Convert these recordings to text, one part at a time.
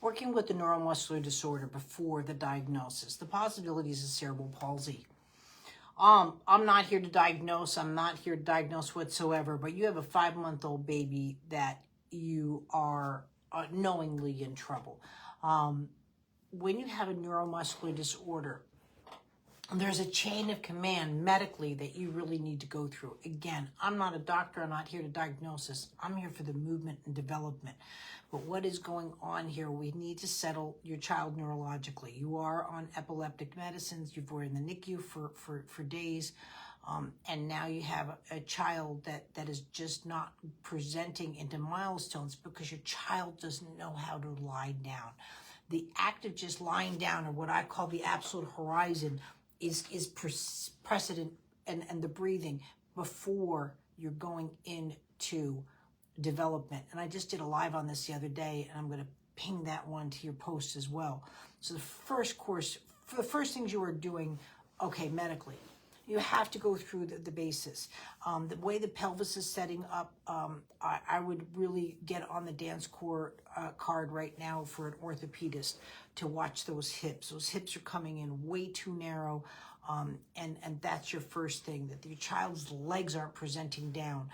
Working with the neuromuscular disorder before the diagnosis, the possibilities of cerebral palsy. I'm not here to diagnose. I'm not here to diagnose whatsoever, but you have a 5-month-old baby that you are knowingly in trouble. When you have a neuromuscular disorder, there's a chain of command medically that you really need to go through. Again, I'm not a doctor. I'm not here to diagnose this. I'm here for the movement and development. But what is going on here? We need to settle your child neurologically. You are on epileptic medicines. You've been in the NICU for days. And now you have a child that is just not presenting into milestones because your child doesn't know how to lie down. The act of just lying down, or what I call the absolute horizon, is precedent and the breathing before you're going into development. And I just did a live on this the other day, and I'm going to ping that one to your post as well. So the first things you are doing, okay, medically, you have to go through the basis. The way the pelvis is setting up, I would really get on the dance card right now for an orthopedist to watch those hips. Those hips are coming in way too narrow, and that's your first thing, that your child's legs aren't presenting down,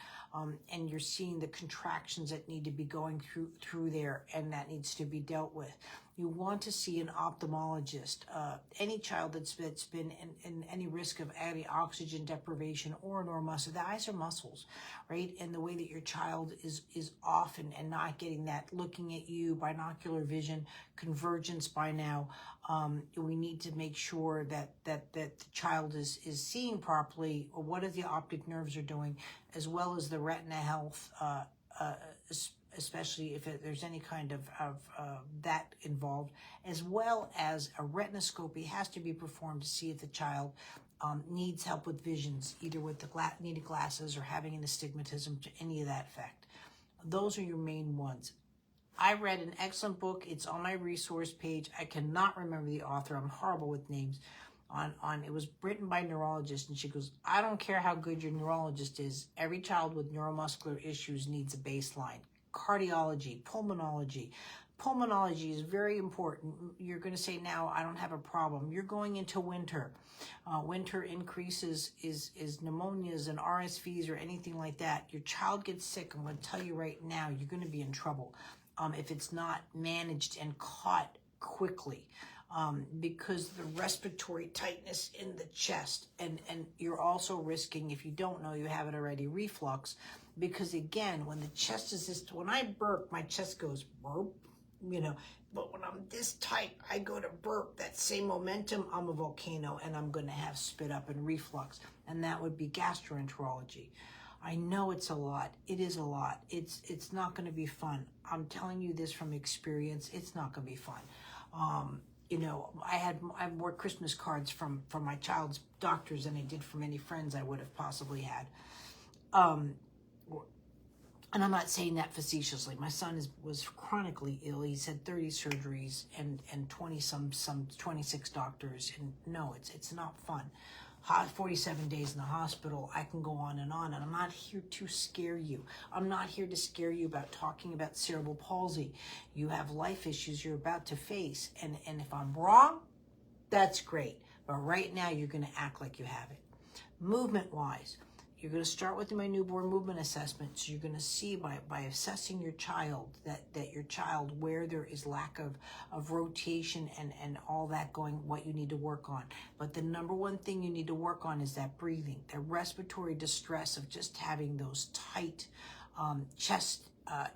and you're seeing the contractions that need to be going through there, and that needs to be dealt with. You want to see an ophthalmologist. Any child that's been in any risk of oxygen deprivation or neuromuscular, the eyes are muscles, right? And the way that your child is off and not getting that, looking at you, binocular vision, convergence by now, we need to make sure that the child is seeing properly, or what the optic nerves are doing, as well as the retina health, especially if there's any kind of that involved, as well as a retinoscopy has to be performed to see if the child needs help with visions, either with the needed glasses or having an astigmatism to any of that effect. Those are your main ones. I read an excellent book. It's on my resource page. I cannot remember the author. I'm horrible with names. It was written by a neurologist, and she goes, I don't care how good your neurologist is. Every child with neuromuscular issues needs a baseline. Cardiology, pulmonology. Pulmonology is very important. You're going to say, now I don't have a problem. You're going into winter. Winter increases is pneumonias and RSVs or anything like that. Your child gets sick. I'm going to tell you right now, you're going to be in trouble if it's not managed and caught quickly. Because the respiratory tightness in the chest, and you're also risking, if you don't know, you have it already, reflux, because again, when the chest is this, when I burp, my chest goes burp, but when I'm this tight, I go to burp, that same momentum, I'm a volcano, and I'm going to have spit up and reflux, and that would be gastroenterology. I know it's a lot. It is a lot. It's not going to be fun. I'm telling you this from experience. It's not going to be fun. I had more Christmas cards from my child's doctors than I did from any friends I would have possibly had. And I'm not saying that facetiously. My son was chronically ill. He's had 30 surgeries and 26 doctors. And no, it's not fun. 47 days in the hospital, I can go on, and I'm not here to scare you. I'm not here to scare you about talking about cerebral palsy. You have life issues you're about to face, and if I'm wrong, that's great. But right now, you're going to act like you have it. Movement-wise, you're going to start with my newborn movement assessment. So you're going to see by assessing your child that your child, where there is lack of rotation and all that going, what you need to work on. But the number one thing you need to work on is that breathing, the respiratory distress of just having those tight chest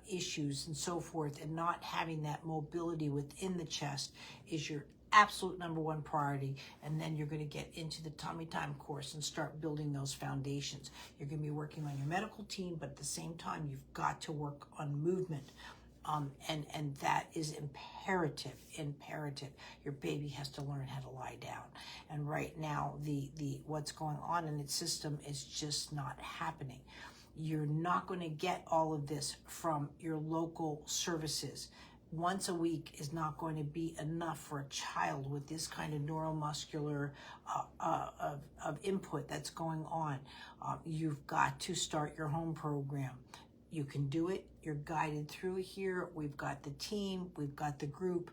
issues and so forth, and not having that mobility within the chest is your absolute number one priority. And then you're going to get into the Tummy Time course and start building those foundations. You're going to be working on your medical team, but at the same time, you've got to work on movement. And that is imperative. Your baby has to learn how to lie down. And right now, the what's going on in its system is just not happening. You're not going to get all of this from your local services. Once a week is not going to be enough for a child with this kind of neuromuscular of input that's going on. You've got to start your home program. You can do it. You're guided through here. We've got the team, we've got the group,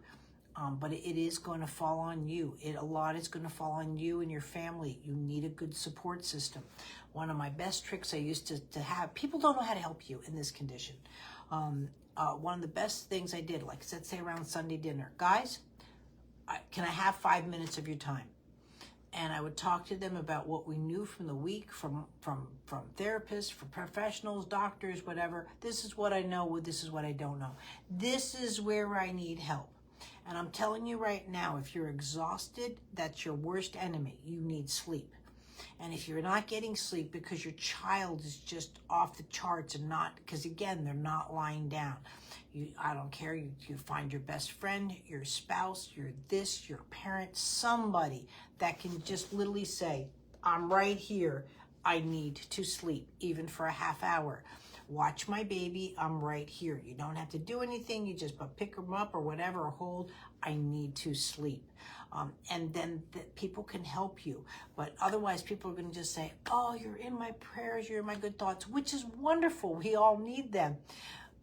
but it is going to fall on you. A lot is going to fall on you and your family. You need a good support system. One of my best tricks I used to have, people don't know how to help you in this condition. One of the best things I did, like let's say around Sunday dinner, guys, can I have 5 minutes of your time? And I would talk to them about what we knew from the week, from therapists, from professionals, doctors, whatever. This is what I know, this is what I don't know. This is where I need help. And I'm telling you right now, if you're exhausted, that's your worst enemy. You need sleep. And if you're not getting sleep because your child is just off the charts and not, because again, they're not lying down. I don't care, you find your best friend, your spouse, your this, your parent, somebody that can just literally say, I'm right here, I need to sleep, even for a half hour. Watch my baby, I'm right here. You don't have to do anything, you just pick them up or whatever, or hold, I need to sleep. And then people can help you. But otherwise, people are going to just say, oh, you're in my prayers, you're in my good thoughts, which is wonderful. We all need them,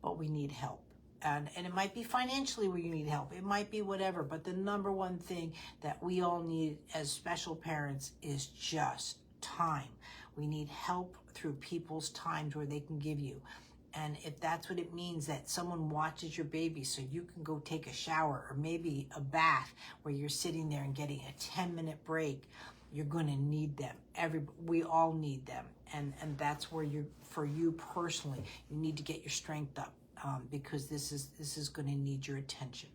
but we need help. And it might be financially where you need help. It might be whatever. But the number one thing that we all need as special parents is just time. We need help through people's times where they can give you. And if that's what it means, that someone watches your baby so you can go take a shower, or maybe a bath where you're sitting there and getting a 10-minute break, you're going to need them. We all need them. And that's where for you personally, you need to get your strength up, because this is going to need your attention.